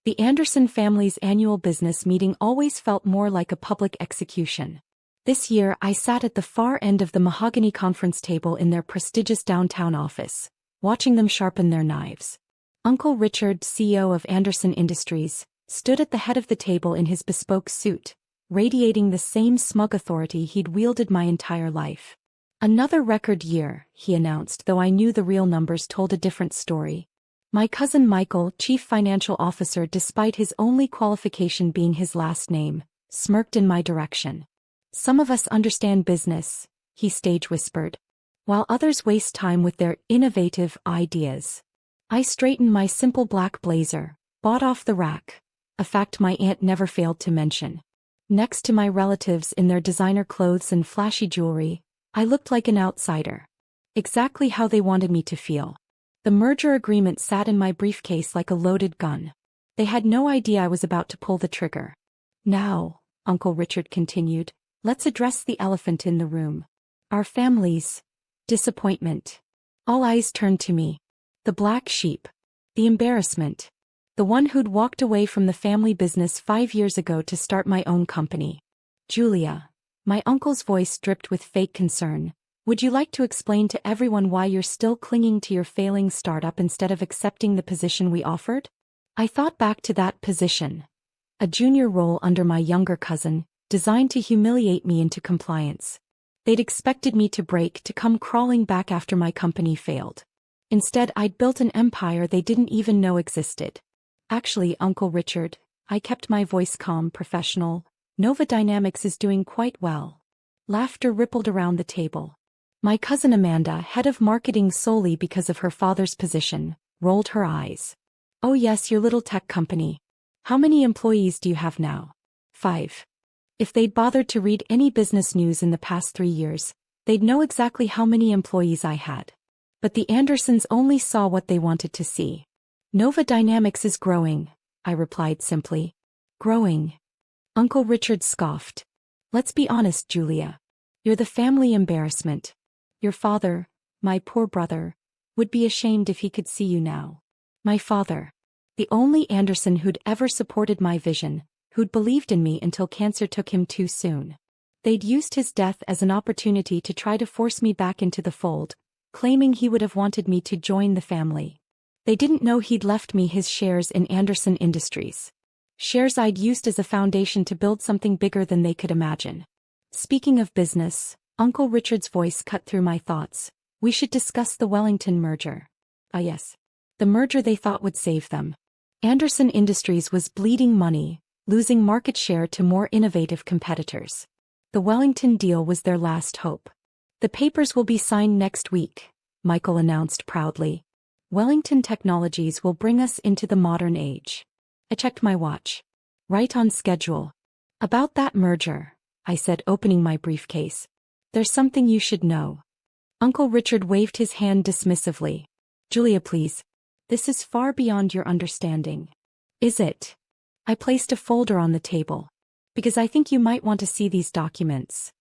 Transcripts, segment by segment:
The Anderson family's annual business meeting always felt more like a public execution. This year I sat at the far end of the mahogany conference table in their prestigious downtown office, watching them sharpen their knives. Uncle Richard, CEO of Anderson Industries, stood at the head of the table in his bespoke suit, radiating the same smug authority he'd wielded my entire life. "Another record year," he announced, though I knew the real numbers told a different story. My cousin Michael, chief financial officer despite his only qualification being his last name, smirked in my direction. "Some of us understand business," he stage whispered, "while others waste time with their innovative ideas." I straightened my simple black blazer, bought off the rack, a fact my aunt never failed to mention. Next to my relatives in their designer clothes and flashy jewelry, I looked like an outsider. Exactly how they wanted me to feel. The merger agreement sat in my briefcase like a loaded gun. They had no idea I was about to pull the trigger. "Now," Uncle Richard continued, "let's address the elephant in the room. Our family's disappointment." All eyes turned to me. The black sheep. The embarrassment. The one who'd walked away from the family business 5 years ago to start my own company. "Julia," my uncle's voice dripped with fake concern, "would you like to explain to everyone why you're still clinging to your failing startup instead of accepting the position we offered?" I thought back to that position. A junior role under my younger cousin, designed to humiliate me into compliance. They'd expected me to break, to come crawling back after my company failed. Instead, I'd built an empire they didn't even know existed. "Actually, Uncle Richard," I kept my voice calm, professional, "Nova Dynamics is doing quite well." Laughter rippled around the table. My cousin Amanda, head of marketing solely because of her father's position, rolled her eyes. "Oh yes, your little tech company. How many employees do you have now?" 5. If they'd bothered to read any business news in the past 3 years, they'd know exactly how many employees I had. But the Andersons only saw what they wanted to see. "Nova Dynamics is growing," I replied simply. "Growing?" Uncle Richard scoffed. "Let's be honest, Julia. You're the family embarrassment. Your father, my poor brother, would be ashamed if he could see you now." My father. The only Anderson who'd ever supported my vision, who'd believed in me until cancer took him too soon. They'd used his death as an opportunity to try to force me back into the fold, claiming he would have wanted me to join the family. They didn't know he'd left me his shares in Anderson Industries. Shares I'd used as a foundation to build something bigger than they could imagine. "Speaking of business," Uncle Richard's voice cut through my thoughts, "we should discuss the Wellington merger." Ah yes. The merger they thought would save them. Anderson Industries was bleeding money, losing market share to more innovative competitors. The Wellington deal was their last hope. "The papers will be signed next week," Michael announced proudly. "Wellington Technologies will bring us into the modern age." I checked my watch. Right on schedule. "About that merger," I said, opening my briefcase. "There's something you should know." Uncle Richard waved his hand dismissively. "Julia, please. This is far beyond your understanding." "Is it?" I placed a folder on the table. "Because I think you might want to see these documents."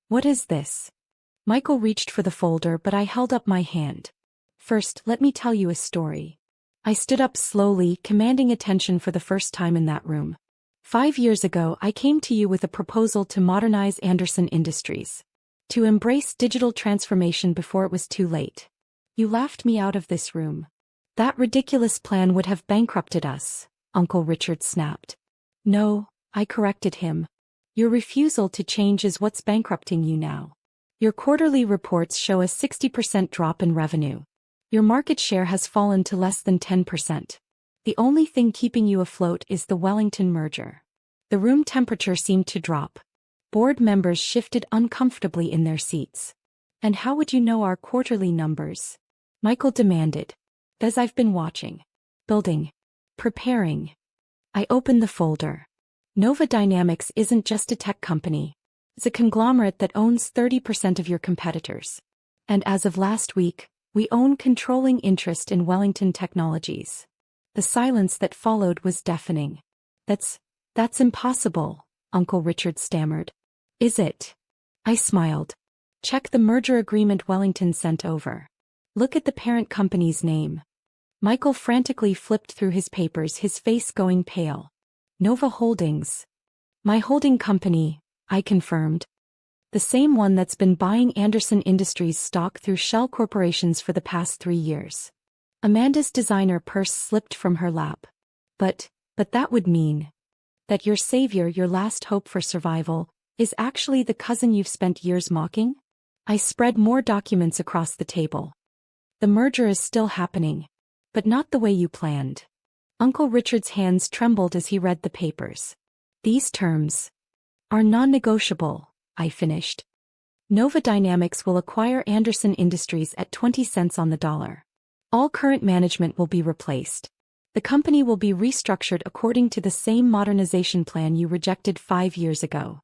"What is this?" Michael reached for the folder, but I held up my hand. "First, let me tell you a story." I stood up slowly, commanding attention for the first time in that room. 5 years ago, I came to you with a proposal to modernize Anderson Industries. To embrace digital transformation before it was too late. You laughed me out of this room. "That ridiculous plan would have bankrupted us," Uncle Richard snapped. "No," I corrected him. "Your refusal to change is what's bankrupting you now. Your quarterly reports show a 60% drop in revenue. Your market share has fallen to less than 10%. The only thing keeping you afloat is the Wellington merger." The room temperature seemed to drop. Board members shifted uncomfortably in their seats. "And how would you know our quarterly numbers?" Michael demanded. "As I've been watching. Building. Preparing." I opened the folder. Nova Dynamics isn't just a tech company. It's a conglomerate that owns 30% of your competitors. And as of last week, we own controlling interest in Wellington Technologies. The silence that followed was deafening. That's impossible," Uncle Richard stammered. "Is it?" I smiled. "Check the merger agreement Wellington sent over. Look at the parent company's name. Michael frantically flipped through his papers, his face going pale. Nova Holdings. My holding company, I confirmed. The same one that's been buying Anderson Industries stock through shell corporations for the past 3 years. Amanda's designer purse slipped from her lap. But that would mean that your savior, your last hope for survival, is actually the cousin you've spent years mocking? I spread more documents across the table. The merger is still happening. But not the way you planned. Uncle Richard's hands trembled as he read the papers. These terms are non-negotiable, I finished. Nova Dynamics will acquire Anderson Industries at 20 cents on the dollar. All current management will be replaced. The company will be restructured according to the same modernization plan you rejected 5 years ago.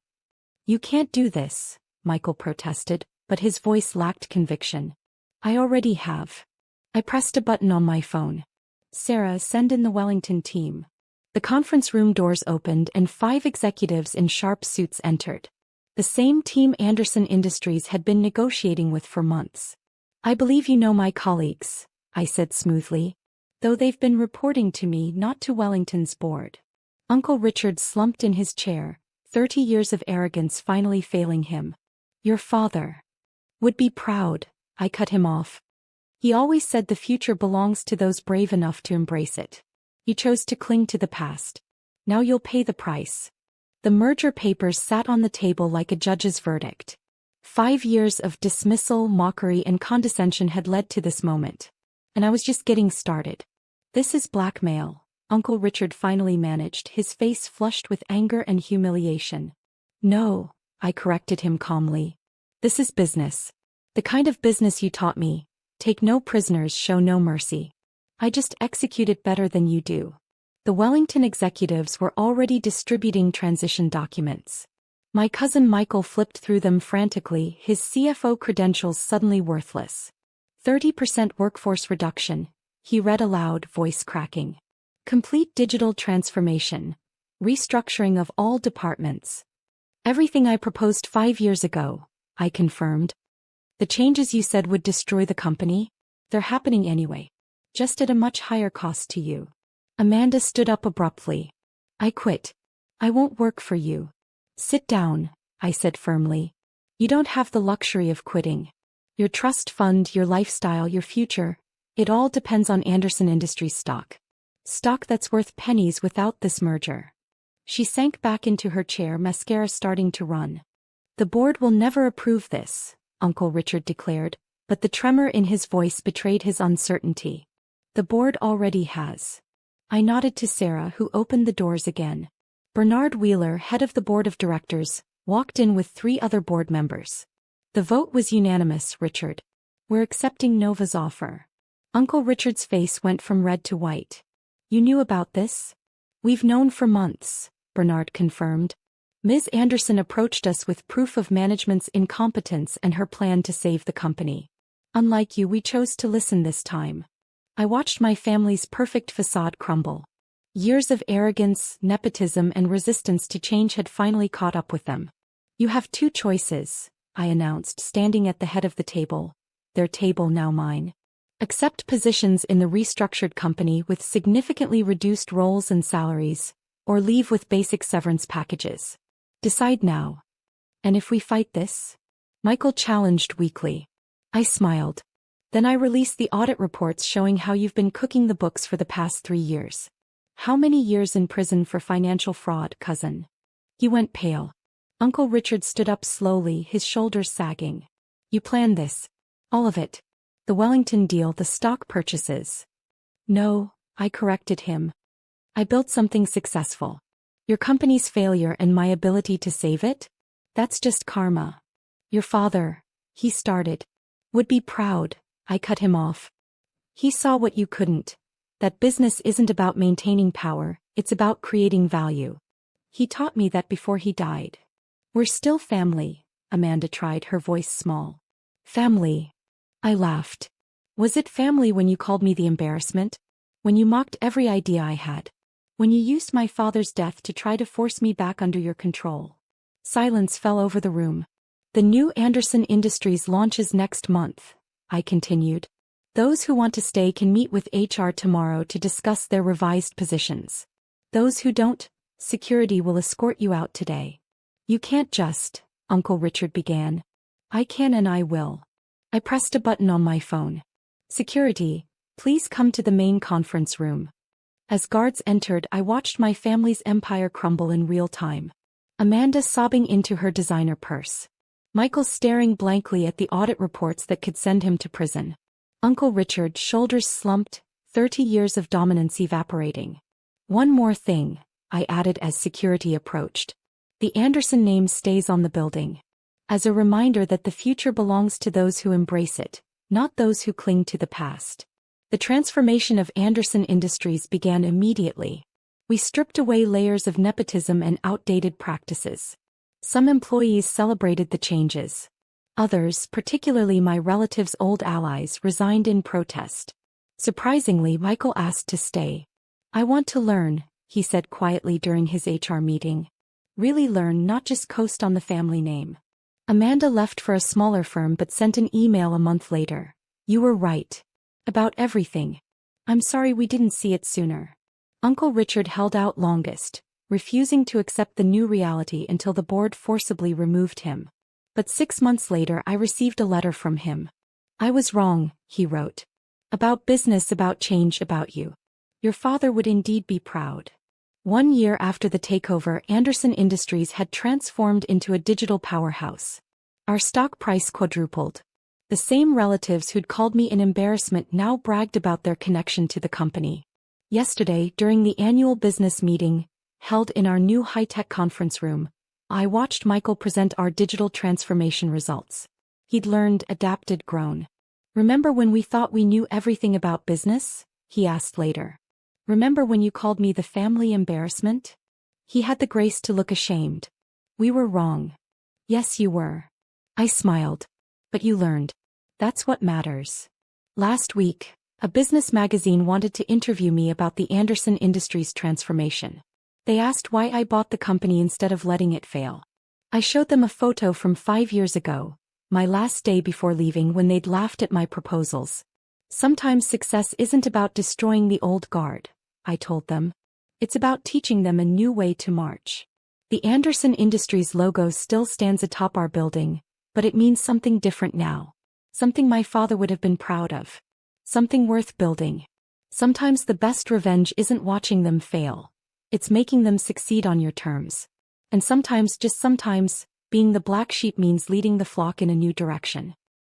You can't do this, Michael protested, but his voice lacked conviction. I already have. I pressed a button on my phone. Sarah, send in the Wellington team. The conference room doors opened and 5 executives in sharp suits entered. The same team Anderson Industries had been negotiating with for months. I believe you know my colleagues, I said smoothly. Though they've been reporting to me, not to Wellington's board. Uncle Richard slumped in his chair, 30 years of arrogance finally failing him. Your father would be proud, I cut him off. He always said the future belongs to those brave enough to embrace it. You chose to cling to the past. Now you'll pay the price. The merger papers sat on the table like a judge's verdict. 5 years of dismissal, mockery, and condescension had led to this moment. And I was just getting started. This is blackmail, Uncle Richard finally managed, his face flushed with anger and humiliation. No, I corrected him calmly. This is business. The kind of business you taught me. Take no prisoners, show no mercy. I just execute it better than you do. The Wellington executives were already distributing transition documents. My cousin Michael flipped through them frantically, his CFO credentials suddenly worthless. 30% workforce reduction, he read aloud, voice cracking. Complete digital transformation. Restructuring of all departments. Everything I proposed 5 years ago, I confirmed. The changes you said would destroy the company? They're happening anyway. Just at a much higher cost to you. Amanda stood up abruptly. I quit. I won't work for you. Sit down, I said firmly. You don't have the luxury of quitting. Your trust fund, your lifestyle, your future, it all depends on Anderson Industries stock. Stock that's worth pennies without this merger. She sank back into her chair, mascara starting to run. The board will never approve this, Uncle Richard declared, but the tremor in his voice betrayed his uncertainty. The board already has. I nodded to Sarah, who opened the doors again. Bernard Wheeler, head of the board of directors, walked in with 3 other board members. The vote was unanimous, Richard. We're accepting Nova's offer. Uncle Richard's face went from red to white. You knew about this? We've known for months, Bernard confirmed. Ms. Anderson approached us with proof of management's incompetence and her plan to save the company. Unlike you, we chose to listen this time. I watched my family's perfect facade crumble. Years of arrogance, nepotism, and resistance to change had finally caught up with them. You have 2 choices, I announced, standing at the head of the table. Their table, now mine. Accept positions in the restructured company with significantly reduced roles and salaries, or leave with basic severance packages. Decide now. And if we fight this? Michael challenged weakly. I smiled. Then I released the audit reports showing how you've been cooking the books for the past 3 years. How many years in prison for financial fraud, cousin? He went pale. Uncle Richard stood up slowly, his shoulders sagging. You planned this. All of it. The Wellington deal, the stock purchases. No, I corrected him. I built something successful. Your company's failure and my ability to save it? That's just karma. Your father, he started, would be proud, I cut him off. He saw what you couldn't. That business isn't about maintaining power, it's about creating value. He taught me that before he died. We're still family, Amanda tried, her voice small. Family. I laughed. Was it family when you called me the embarrassment? When you mocked every idea I had? When you used my father's death to try to force me back under your control? Silence fell over the room. The new Anderson Industries launches next month, I continued. Those who want to stay can meet with HR tomorrow to discuss their revised positions. Those who don't, security will escort you out today. You can't just, Uncle Richard began. I can and I will. I pressed a button on my phone. Security, please come to the main conference room. As guards entered, I watched my family's empire crumble in real time. Amanda sobbing into her designer purse. Michael staring blankly at the audit reports that could send him to prison. Uncle Richard, shoulders slumped, 30 years of dominance evaporating. One more thing, I added as security approached. The Anderson name stays on the building. As a reminder that the future belongs to those who embrace it, not those who cling to the past. The transformation of Anderson Industries began immediately. We stripped away layers of nepotism and outdated practices. Some employees celebrated the changes. Others, particularly my relatives' old allies, resigned in protest. Surprisingly, Michael asked to stay. I want to learn, he said quietly during his HR meeting. Really learn, not just coast on the family name. Amanda left for a smaller firm but sent an email a month later. You were right. About everything. I'm sorry we didn't see it sooner. Uncle Richard held out longest, refusing to accept the new reality until the board forcibly removed him. But 6 months later I received a letter from him. I was wrong, he wrote. About business, about change, about you. Your father would indeed be proud. 1 year after the takeover, Anderson Industries had transformed into a digital powerhouse. Our stock price quadrupled. The same relatives who'd called me an embarrassment now bragged about their connection to the company. Yesterday, during the annual business meeting, held in our new high-tech conference room, I watched Michael present our digital transformation results. He'd learned, adapted, grown. Remember when we thought we knew everything about business? He asked later. Remember when you called me the family embarrassment? He had the grace to look ashamed. We were wrong. Yes, you were. I smiled. But you learned. That's what matters. Last week, a business magazine wanted to interview me about the Anderson Industries transformation. They asked why I bought the company instead of letting it fail. I showed them a photo from 5 years ago, my last day before leaving, when they'd laughed at my proposals. Sometimes success isn't about destroying the old guard, I told them. It's about teaching them a new way to march. The Anderson Industries logo still stands atop our building, but it means something different now. Something my father would have been proud of. Something worth building. Sometimes the best revenge isn't watching them fail. It's making them succeed on your terms. And sometimes, just sometimes, being the black sheep means leading the flock in a new direction.